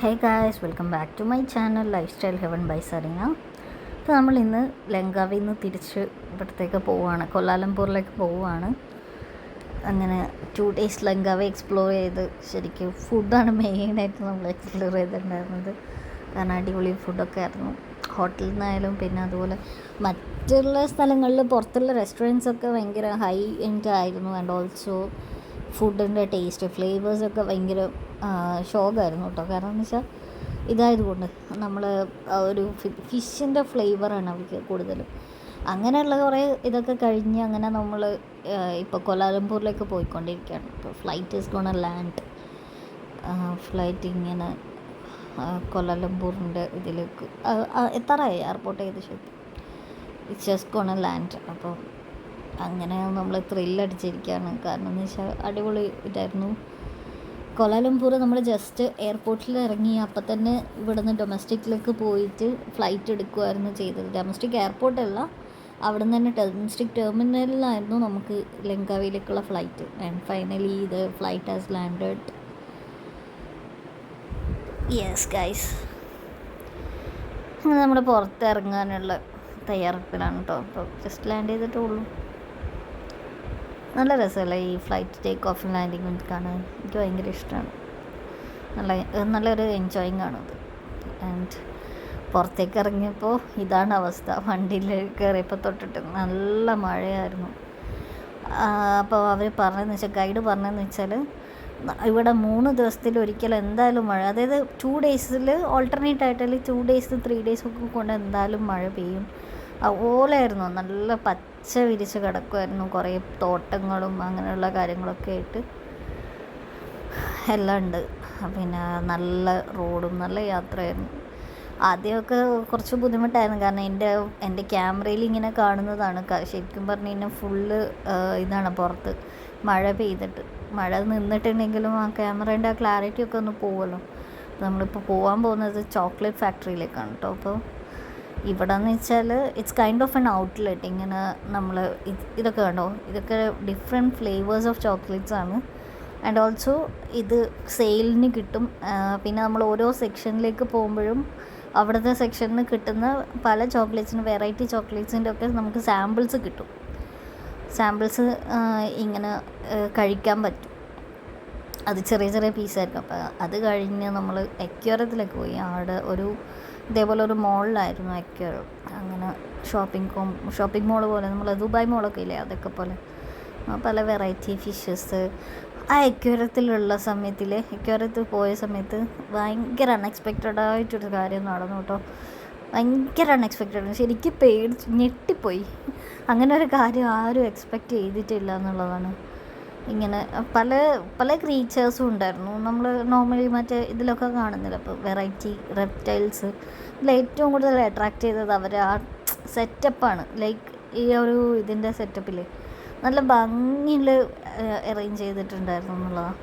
Hey guys, welcome back to my channel lifestyle heaven by Sareena. അപ്പോൾ നമ്മൾ ഇന്ന് ലങ്കാവിൽ നിന്ന് തിരിച്ച് ഇവിടത്തേക്ക് പോവുകയാണ്, കൊല്ലാലംപൂരിലേക്ക് പോവുകയാണ്. അങ്ങനെ 2 days ലങ്കാവി എക്സ്പ്ലോർ ചെയ്ത്, ശരിക്കും ഫുഡാണ് മെയിനായിട്ട് നമ്മൾ എക്സ്പ്ലോർ ചെയ്തിട്ടുണ്ടായിരുന്നത്. കാരണം അടിപൊളി ഫുഡൊക്കെ ആയിരുന്നു, ഹോട്ടലിൽ നിന്നായാലും പിന്നെ അതുപോലെ മറ്റുള്ള സ്ഥലങ്ങളിൽ പുറത്തുള്ള റെസ്റ്റോറൻറ്റ്സൊക്കെ ഭയങ്കര ഹൈ എൻഡ് ആയിരുന്നു. ആൻഡ് ഓൾസോ ഫുഡിൻ്റെ ടേസ്റ്റ് ഫ്ലേവേഴ്സൊക്കെ ഭയങ്കര ഷോക്കായിരുന്നു കേട്ടോ. കാരണം എന്ന് വെച്ചാൽ ഇതായതുകൊണ്ട് നമ്മൾ ഒരു ഫിഷിൻ്റെ ഫ്ലേവറാണ് അവർക്ക് കൂടുതലും. അങ്ങനെയുള്ള കുറേ ഇതൊക്കെ കഴിഞ്ഞ് അങ്ങനെ നമ്മൾ ഇപ്പോൾ കൊലാലംപൂരിലേക്ക് പോയിക്കൊണ്ടിരിക്കുകയാണ്. ഇപ്പോൾ flight is gonna land. Flight ഇങ്ങനെ കൊലാലംപൂരിൻ്റെ ഇതിലേക്ക് എത്താറായി, എയർപോർട്ട് ഏകദേശം ഇറ്റ്സ് ജസ്റ്റ് ഗോണ ലാൻഡ്. അപ്പോൾ അങ്ങനെ നമ്മൾ ത്രില്ലടിച്ചിരിക്കുകയാണ്. കാരണം എന്ന് വെച്ചാൽ അടിപൊളി ഇതായിരുന്നു. കൊലാലംപൂർ നമ്മൾ ജസ്റ്റ് എയർപോർട്ടിൽ ഇറങ്ങി അപ്പം തന്നെ ഇവിടുന്ന് ഡൊമസ്റ്റിക്കിലേക്ക് പോയിട്ട് ഫ്ലൈറ്റ് എടുക്കുമായിരുന്നു ചെയ്തത്. ഡൊമസ്റ്റിക് എയർപോർട്ടല്ല, അവിടെ നിന്ന് തന്നെ ഡൊമസ്റ്റിക് ടെർമിനലിലായിരുന്നു നമുക്ക് ലങ്കാവിയിലേക്കുള്ള ഫ്ലൈറ്റ്. ആൻഡ് ഫൈനലി ഇത് flight has landed. Yes guys, നമ്മൾ പുറത്തിറങ്ങാനുള്ള തയ്യാറെടുപ്പിലാണ് കേട്ടോ. അപ്പോൾ ജസ്റ്റ് ലാൻഡ് ചെയ്തിട്ടുള്ളൂ. നല്ല രസമല്ലേ ഈ ഫ്ലൈറ്റ് ടേക്ക് ഓഫ് ലാൻഡിങ് കാണാൻ? എനിക്ക് ഭയങ്കര ഇഷ്ടമാണ്. നല്ലൊരു എൻജോയിങ് ആണത്. ആൻഡ് പുറത്തേക്ക് ഇറങ്ങിയപ്പോൾ ഇതാണ് അവസ്ഥ. വണ്ടിയിൽ കയറിയപ്പോൾ തൊട്ടിട്ട് നല്ല മഴയായിരുന്നു. അപ്പോൾ അവർ പറഞ്ഞതെന്ന് വെച്ചാൽ, ഗൈഡ് പറഞ്ഞതെന്ന് വെച്ചാൽ, ഇവിടെ 3 ദിവസത്തിൽ ഒരിക്കലും എന്തായാലും മഴ, അതായത് 2 days ഓൾട്ടർനേറ്റ് ആയിട്ടല്ലേ 2 days 3 days ഒക്കെ കൊണ്ട് എന്തായാലും മഴ പെയ്യും. അതുപോലെയായിരുന്നു, നല്ല പച്ച വിരിച്ച് കിടക്കുമായിരുന്നു. കുറേ തോട്ടങ്ങളും അങ്ങനെയുള്ള കാര്യങ്ങളൊക്കെ ആയിട്ട് എല്ലാം ഉണ്ട്. പിന്നെ നല്ല റോഡും നല്ല യാത്രയായിരുന്നു. ആദ്യമൊക്കെ കുറച്ച് ബുദ്ധിമുട്ടായിരുന്നു, കാരണം എൻ്റെ ക്യാമറയിൽ ഇങ്ങനെ കാണുന്നതാണ്. ശരിക്കും പറഞ്ഞു കഴിഞ്ഞാൽ ഫുള്ള് ഇതാണ് പുറത്ത് മഴ പെയ്തിട്ട്. മഴ നിന്നിട്ടുണ്ടെങ്കിലും ആ ക്യാമറേൻ്റെ ആ ക്ലാരിറ്റി ഒക്കെ ഒന്ന് പോകുമല്ലോ. നമ്മളിപ്പോൾ പോകാൻ പോകുന്നത് ചോക്ലേറ്റ് ഫാക്ടറിയിലേക്കാണ് കേട്ടോ. അപ്പോൾ ഇവിടെ എന്ന് വെച്ചാൽ it's kind of N outlet. ഇങ്ങനെ നമ്മൾ ഇതൊക്കെ കണ്ടോ, ഇതൊക്കെ ഡിഫറെൻറ്റ് ഫ്ലേവേഴ്സ് ഓഫ് ചോക്ലേറ്റ്സ് ആണ്. ആൻഡ് ഓൾസോ ഇത് സെയിലിന് കിട്ടും. പിന്നെ നമ്മൾ ഓരോ സെക്ഷനിലേക്ക് പോകുമ്പോഴും അവിടുത്തെ സെക്ഷനിൽ കിട്ടുന്ന പല ചോക്ലേറ്റ്സിന്, വെറൈറ്റി ചോക്ലേറ്റ്സിൻ്റെ ഒക്കെ നമുക്ക് സാമ്പിൾസ് കിട്ടും. സാമ്പിൾസ് ഇങ്ങനെ കഴിക്കാൻ പറ്റും. അത് ചെറിയ ചെറിയ പീസായിരിക്കും. അപ്പോൾ അത് കഴിഞ്ഞ് നമ്മൾ എക്വേറിയത്തിലേക്ക് പോയി. അവിടെ ഇതേപോലെ ഒരു മോളിലായിരുന്നു എക്വേറിയം. അങ്ങനെ ഷോപ്പിംഗ് മോൾ പോലെ, നമ്മൾ ദുബായ് മോളൊക്കെ ഇല്ലേ, അതൊക്കെ പോലെ പല വെറൈറ്റി ഫിഷസ്. ആ എക്വേറിയത്തിൽ പോയ സമയത്ത് ഭയങ്കര അൺഎക്സ്പെക്റ്റഡായിട്ടൊരു കാര്യം നടന്നു കേട്ടോ. ഭയങ്കര അൺഎക്സ്പെക്റ്റഡ്, ശരിക്കും ഞെട്ടിപ്പോയി. അങ്ങനെ ഒരു കാര്യം ആരും എക്സ്പെക്റ്റ് ചെയ്തിട്ടില്ല എന്നുള്ളതാണ്. ഇങ്ങനെ പല ക്രീച്ചേഴ്സും ഉണ്ടായിരുന്നു. നമ്മൾ നോർമലി മറ്റേ ഇതിലൊക്കെ കാണുന്നില്ല. അപ്പോൾ വെറൈറ്റി റെപ്റ്റൈൽസ്. ഇതിൽ ഏറ്റവും കൂടുതൽ അട്രാക്റ്റ് ചെയ്തത് അവർ ആ സെറ്റപ്പാണ്. ലൈക്ക് ഈ ഒരു ഇതിൻ്റെ സെറ്റപ്പിൽ നല്ല ഭംഗിയിൽ അറേഞ്ച് ചെയ്തിട്ടുണ്ടായിരുന്നു എന്നുള്ളതാണ്.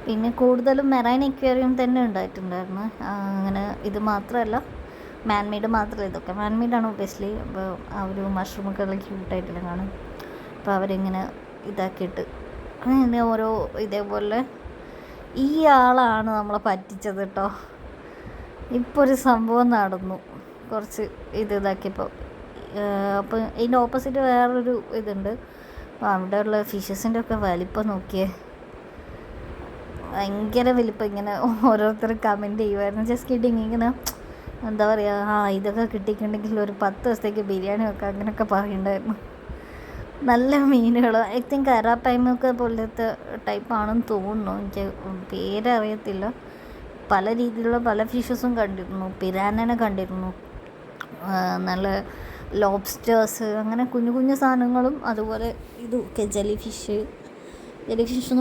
പിന്നെ കൂടുതലും മെറൈൻ എക്വേറിയം തന്നെ ഉണ്ടായിട്ടുണ്ടായിരുന്നു. അങ്ങനെ ഇത് മാത്രമല്ല, മാൻമെയ്ഡ് മാത്രമല്ല, ഇതൊക്കെ മാൻമെയ്ഡാണ് ഒബ്വിയസ്ലി. അപ്പോൾ ആ ഒരു മഷ്റൂമൊക്കെ നല്ല ക്യൂട്ടായിട്ടില്ല കാണും. അപ്പോൾ അവരിങ്ങനെ ഇതാക്കിയിട്ട് അങ്ങനെ ഓരോ ഇതേപോലെ ഈ ആളാണ് നമ്മളെ പറ്റിച്ചത് കേട്ടോ. ഇപ്പോൾ ഒരു സംഭവം നടന്നു, കുറച്ച് ഇതാക്കിയപ്പോൾ. അപ്പോൾ ഇതിൻ്റെ ഓപ്പോസിറ്റ് വേറൊരു ഇതുണ്ട്. അപ്പോൾ അവിടെയുള്ള ഫിഷസിൻ്റെ ഒക്കെ വലിപ്പം നോക്കിയേ, ഭയങ്കര വലിപ്പം. ഇങ്ങനെ ഓരോരുത്തർ കമൻറ്റ് ചെയ്യുമായിരുന്നു, ജസ്റ്റ് കിഡിങ്. ഇങ്ങനെ എന്താ പറയുക, ഇതൊക്കെ കിട്ടിയിട്ടുണ്ടെങ്കിൽ ഒരു 10 ദിവസത്തേക്ക് ബിരിയാണി വെക്കാം അങ്ങനെയൊക്കെ പറയുന്നുണ്ടായിരുന്നു. നല്ല മീനുകൾ, ഐ തിങ്ക് അരാപ്പൈമൊക്കെ പോലത്തെ ടൈപ്പാണെന്ന് തോന്നുന്നു, എനിക്ക് പേരറിയത്തില്ല. പല രീതിയിലുള്ള പല ഫിഷസും കണ്ടിരുന്നു. പിരാനനെ കണ്ടിരുന്നു, നല്ല ലോബ്സ്റ്റേഴ്സ്, അങ്ങനെ കുഞ്ഞു കുഞ്ഞു സാധനങ്ങളും. അതുപോലെ ഇതൊക്കെ ജെല്ലി ഫിഷ്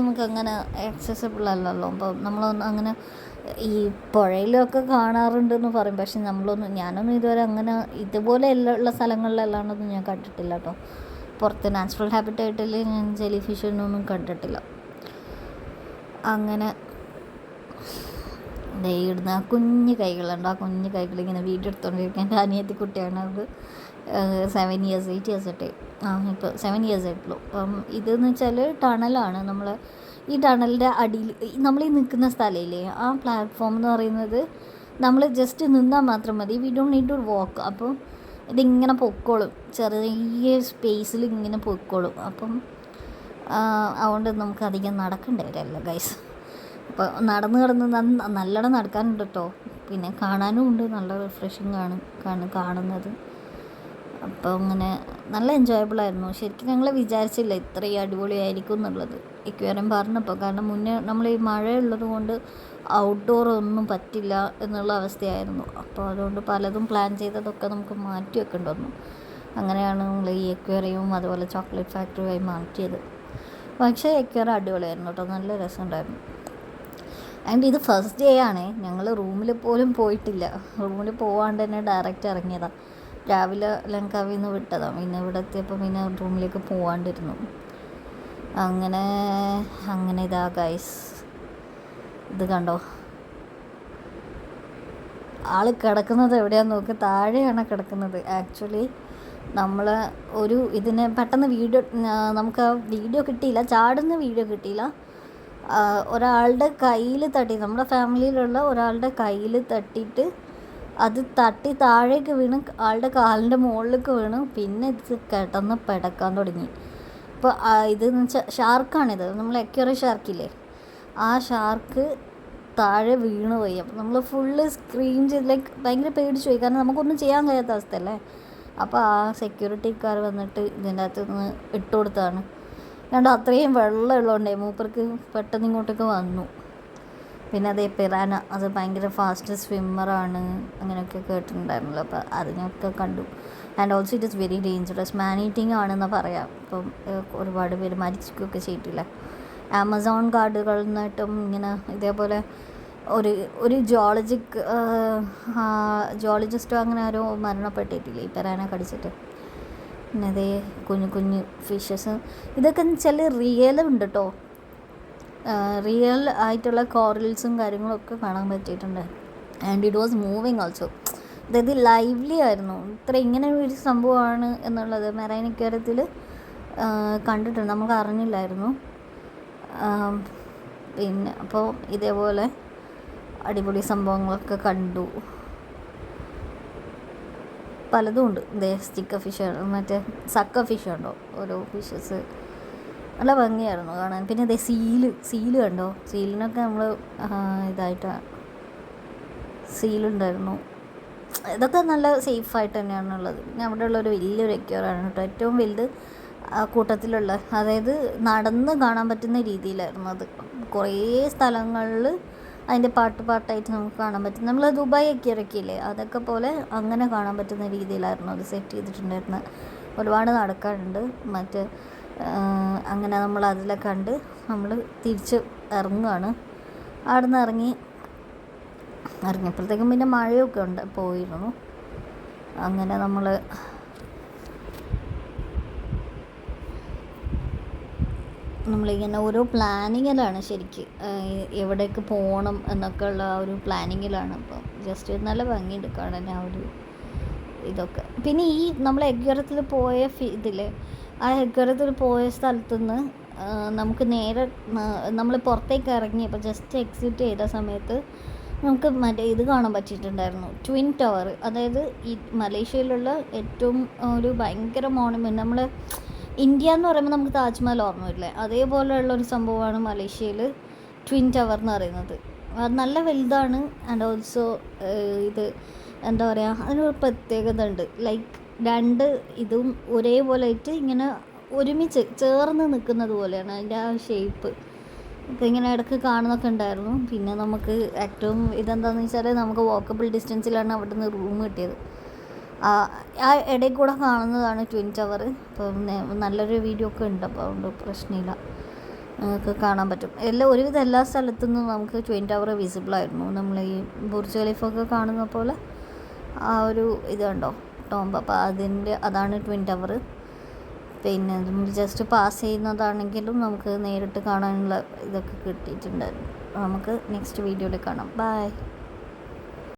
നമുക്ക് അങ്ങനെ ആക്സസിബിൾ അല്ലല്ലോ. അപ്പോൾ നമ്മളൊന്നും അങ്ങനെ ഈ പുഴയിലൊക്കെ കാണാറുണ്ടെന്ന് പറയും, പക്ഷെ ഞാനൊന്നും ഇതുവരെ അങ്ങനെ ഇതുപോലെ ഉള്ള സ്ഥലങ്ങളിലല്ലാണ്ടൊന്നും ഞാൻ കണ്ടിട്ടില്ല കേട്ടോ. പുറത്ത് നാച്ചുറൽ ഹാബിറ്റായിട്ടിൽ ഞാൻ ജെല്ലി ഫിഷിനൊന്നും കണ്ടിട്ടില്ല. അങ്ങനെ ഇടുന്ന ആ കുഞ്ഞു കൈകളുണ്ട്, ആ കുഞ്ഞു കൈകളിങ്ങനെ വീഡിയോ എടുത്തുകൊണ്ടിരിക്കുക. എൻ്റെ അനിയത്തി കുട്ടിയാണ്, അത് 7 years 8 years ആയിട്ടേ. ഇപ്പോൾ 7 years ആയിട്ടുള്ളൂ. അപ്പം ഇതെന്ന് വെച്ചാൽ ടണലാണ്. നമ്മൾ ഈ ടണലിൻ്റെ അടിയിൽ നമ്മൾ ഈ നിൽക്കുന്ന സ്ഥലമില്ലേ, ആ പ്ലാറ്റ്ഫോം എന്ന് പറയുന്നത് നമ്മൾ ജസ്റ്റ് നിന്നാൽ മാത്രം മതി, we don't need to walk. അപ്പം ഇതിങ്ങനെ പൊക്കോളും, ചെറിയ സ്പേസിൽ ഇങ്ങനെ പൊക്കോളും. അപ്പം അതുകൊണ്ട് നമുക്ക് അധികം നടക്കേണ്ടി വരില്ല ഗൈസ്. അപ്പോൾ നടന്ന് നല്ലോണം നടക്കാനുണ്ട് കേട്ടോ. പിന്നെ കാണാനും ഉണ്ട്, നല്ല റിഫ്രഷിങ് കാണുന്നത്. അപ്പോൾ അങ്ങനെ നല്ല എൻജോയബിൾ ആയിരുന്നു. ശരിക്കും ഞങ്ങൾ വിചാരിച്ചില്ല ഇത്രയും അടിപൊളിയായിരിക്കും എന്നുള്ളത് ഇക്വേറിയം പറഞ്ഞപ്പോൾ. കാരണം മുന്നേ നമ്മൾ ഈ മഴയുള്ളത് കൊണ്ട് ഔട്ട്ഡോർ ഒന്നും പറ്റില്ല എന്നുള്ള അവസ്ഥയായിരുന്നു. അപ്പോൾ അതുകൊണ്ട് പലതും പ്ലാൻ ചെയ്തതൊക്കെ നമുക്ക് മാറ്റി വെക്കേണ്ടി വന്നു. അങ്ങനെയാണ് നമ്മൾ ഈ എക്വേറിയവും അതുപോലെ ചോക്ലേറ്റ് ഫാക്ടറിയുമായി മാറ്റിയത്. പക്ഷേ എക്വേറിയം അടിപൊളിയായിരുന്നു കേട്ടോ, നല്ല രസമുണ്ടായിരുന്നു. ആൻഡ് ഇത് ഫസ്റ്റ് ഡേ ആണേ, ഞങ്ങൾ റൂമിൽ പോലും പോയിട്ടില്ല. റൂമിൽ പോവാണ്ട് തന്നെ ഡയറക്റ്റ് ഇറങ്ങിയതാണ്. രാവിലെ ലങ്കാവിൽ നിന്ന് വിട്ടതാണ്. പിന്നെ ഇവിടെ എത്തിയപ്പോൾ പിന്നെ റൂമിലേക്ക് പോവാണ്ടിരുന്നു. അങ്ങനെ ഇതാ ഗൈസ്, ഇത് കണ്ടോ, ആൾ കിടക്കുന്നത് എവിടെയാണെന്ന് നോക്കി, താഴെയാണ് കിടക്കുന്നത്. ആക്ച്വലി നമ്മൾ ഇതിനെ പെട്ടെന്ന് നമുക്ക് ആ വീഡിയോ കിട്ടിയില്ല, ചാടുന്ന വീഡിയോ കിട്ടിയില്ല. ഒരാളുടെ കയ്യിൽ തട്ടി, നമ്മുടെ ഫാമിലിയിലുള്ള ഒരാളുടെ കയ്യിൽ തട്ടിയിട്ട് അത് തട്ടി താഴേക്ക് വീണ് ആളുടെ കാലിൻ്റെ മുകളിലേക്ക് വീണ്. പിന്നെ ഇത് കിടന്ന് പിടക്കാൻ തുടങ്ങി. അപ്പോൾ ഇതെന്ന് വെച്ചാൽ ഷാർക്കാണിത്, നമ്മൾ എക്വേറിയം ഷാർക്കില്ലേ, ആ ഷാർക്ക് താഴെ വീണ് പോയി. അപ്പോൾ നമ്മൾ ഫുള്ള് സ്ക്രീൻ ചെയ്ത് ഭയങ്കര പേടിച്ചു പോയി, കാരണം നമുക്കൊന്നും ചെയ്യാൻ കഴിയാത്ത അവസ്ഥയല്ലേ. അപ്പോൾ ആ സെക്യൂരിറ്റിക്കാർ വന്നിട്ട് ഇതിൻ്റെ അകത്ത് നിന്ന് ഇട്ട് കൊടുത്തതാണ്. അതുകൊണ്ട് അത്രയും വെള്ളം ഉള്ളതുകൊണ്ടേ മൂപ്പർക്ക് പെട്ടെന്ന് ഇങ്ങോട്ടേക്ക് വന്നു. പിന്നെ അതേ പിറാന, അത് ഭയങ്കര ഫാസ്റ്റ് സ്വിമ്മറാണ് അങ്ങനെയൊക്കെ കേട്ടിട്ടുണ്ടായിരുന്നല്ലോ. അപ്പോൾ അതിനൊക്കെ കണ്ടു. And also it is very dangerous, man eating ആണെന്ന് പറയാം. ഇപ്പം ഒരുപാട് പേര് മരിക്കുകയൊക്കെ ചെയ്തിട്ടില്ല. ആമസോൺ കാടുകളിൽ നിന്നിട്ടും ഇങ്ങനെ ഇതേപോലെ ഒരു ജോളജിസ്റ്റോ അങ്ങനെ ആരോ മരണപ്പെട്ടിട്ടില്ലേ ഈ പിറാന കടിച്ചിട്ട്. പിന്നെ അതേ കുഞ്ഞു ഫിഷസ്, ഇതൊക്കെ വെച്ചാൽ റിയലുണ്ട് കേട്ടോ, റിയൽ ആയിട്ടുള്ള കോറൽസും കാര്യങ്ങളൊക്കെ കാണാൻ പറ്റിയിട്ടുണ്ട്. And it was moving also, അതായത് ലൈവ്ലി ആയിരുന്നു. ഇങ്ങനെ ഒരു സംഭവമാണ് എന്നുള്ളത് മെറൈൻ അക്വേറിയത്തിൽ കണ്ടിട്ടുണ്ട്, നമുക്ക് അറിഞ്ഞില്ലായിരുന്നു. പിന്നെ അപ്പോൾ ഇതേപോലെ അടിപൊളി സംഭവങ്ങളൊക്കെ കണ്ടു. പലതും ഉണ്ട്. സ്റ്റിക്കർ ഫിഷ്, മറ്റേ സക്ക ഫിഷ് ഉണ്ടോ, ഓരോ ഫിഷസ് നല്ല ഭംഗിയായിരുന്നു കാണാൻ. പിന്നെ അതേ സീല് കണ്ടോ, സീലിനൊക്കെ നമ്മൾ ഇതായിട്ടാണ് സീലുണ്ടായിരുന്നു. ഇതൊക്കെ നല്ല സേഫായിട്ട് തന്നെയാണുള്ളത്. പിന്നെ അവിടെ ഉള്ളൊരു വലിയൊരു എക്വേറിയമാണ് കേട്ടോ, ഏറ്റവും വലുത് കൂട്ടത്തിലുള്ള. അതായത് നടന്ന് കാണാൻ പറ്റുന്ന രീതിയിലായിരുന്നു അത്. കുറേ സ്ഥലങ്ങളിൽ അതിൻ്റെ പാട്ടായിട്ട് നമുക്ക് കാണാൻ പറ്റും. നമ്മൾ ദുബായ് എക്വേറിയമില്ലേ അതൊക്കെ പോലെ അങ്ങനെ കാണാൻ പറ്റുന്ന രീതിയിലായിരുന്നു അത് സെറ്റ് ചെയ്തിട്ടുണ്ടായിരുന്നത്. ഒരുപാട് നടക്കാനുണ്ട്. അങ്ങനെ നമ്മൾ അതിലെ കണ്ട് നമ്മൾ തിരിച്ച് ഇറങ്ങുകയാണ്. അവിടെ നിന്ന് ഇറങ്ങിയപ്പോഴത്തേക്കും പിന്നെ മഴയൊക്കെ പോയിരുന്നു. അങ്ങനെ നമ്മളിങ്ങനെ ഓരോ പ്ലാനിങ്ങിലാണ് ശരിക്ക്, എവിടേക്ക് പോകണം എന്നൊക്കെ ഉള്ള ആ ഒരു പ്ലാനിങ്ങിലാണ്. അപ്പോൾ ജസ്റ്റ് നല്ല ഭംഗിയുണ്ട് കാണാൻ ആ ഒരു ഇതൊക്കെ. പിന്നെ ഈ നമ്മൾ എക്വേറിയത്തിൽ പോയ ആ എക്വേറിയത്തിൽ പോയ സ്ഥലത്തുനിന്ന് നമുക്ക് നേരെ നമ്മൾ പുറത്തേക്ക് ഇറങ്ങിയപ്പോൾ ജസ്റ്റ് എക്സിറ്റ് ചെയ്ത സമയത്ത് നമുക്ക് ഇത് കാണാൻ പറ്റിയിട്ടുണ്ടായിരുന്നു, ട്വിൻ ടവർ. അതായത് ഈ മലേഷ്യയിലുള്ള ഏറ്റവും ഒരു ഭയങ്കര മോണുമെൻറ്റ്. നമ്മൾ ഇന്ത്യ എന്ന് പറയുമ്പോൾ നമുക്ക് താജ്മഹൽ ഓർമ്മ വരില്ലേ, അതേപോലെയുള്ളൊരു സംഭവമാണ് മലേഷ്യയിൽ ട്വിൻ ടവർ എന്ന് പറയുന്നത്. അത് നല്ല വലുതാണ്. ആൻഡ് ഓൾസോ ഇത് എന്താ പറയുക, അതിനൊരു പ്രത്യേകത ഉണ്ട്. ലൈക്ക് രണ്ട് ഇതും ഒരേപോലെ ആയിട്ട് ഇങ്ങനെ ഒരുമിച്ച് ചേർന്ന് നിൽക്കുന്നത് പോലെയാണ് അതിൻ്റെ ആ ഷേപ്പ്. അപ്പോൾ ഇങ്ങനെ ഇടയ്ക്ക് കാണുന്നൊക്കെ ഉണ്ടായിരുന്നു. പിന്നെ നമുക്ക് ഏറ്റവും ഇതെന്താണെന്ന് വെച്ചാൽ നമുക്ക് വാക്കബിൾ ഡിസ്റ്റൻസിലാണ് അവിടെ നിന്ന് റൂം കിട്ടിയത്. ആ ഇടയിൽ കൂടെ കാണുന്നതാണ് ട്വിൻ ടവർ. അപ്പം നല്ലൊരു വീഡിയോ ഒക്കെ ഉണ്ട്, അപ്പോൾ അതുകൊണ്ട് പ്രശ്നമില്ല, നമുക്ക് കാണാൻ പറ്റും. ഒരുവിധം എല്ലാ സ്ഥലത്തു നിന്നും നമുക്ക് ട്വിൻ ടവർ വിസിബിളായിരുന്നു. നമ്മൾ ഈ ബുർജ് ഖലീഫൊക്കെ കാണുന്ന പോലെ ആ ഒരു ഇത് കണ്ടോ, ടോംബ്. അപ്പോൾ അതാണ് ട്വിൻ ടവർ. പിന്നെ നമ്മൾ ജസ്റ്റ് പാസ് ചെയ്യുന്നതാണെങ്കിലും നമുക്ക് നേരിട്ട് കാണാനുള്ള ഇതൊക്കെ കിട്ടിയിട്ടുണ്ടായിരുന്നു. നമുക്ക് നെക്സ്റ്റ് വീഡിയോയിൽ കാണാം. ബൈ.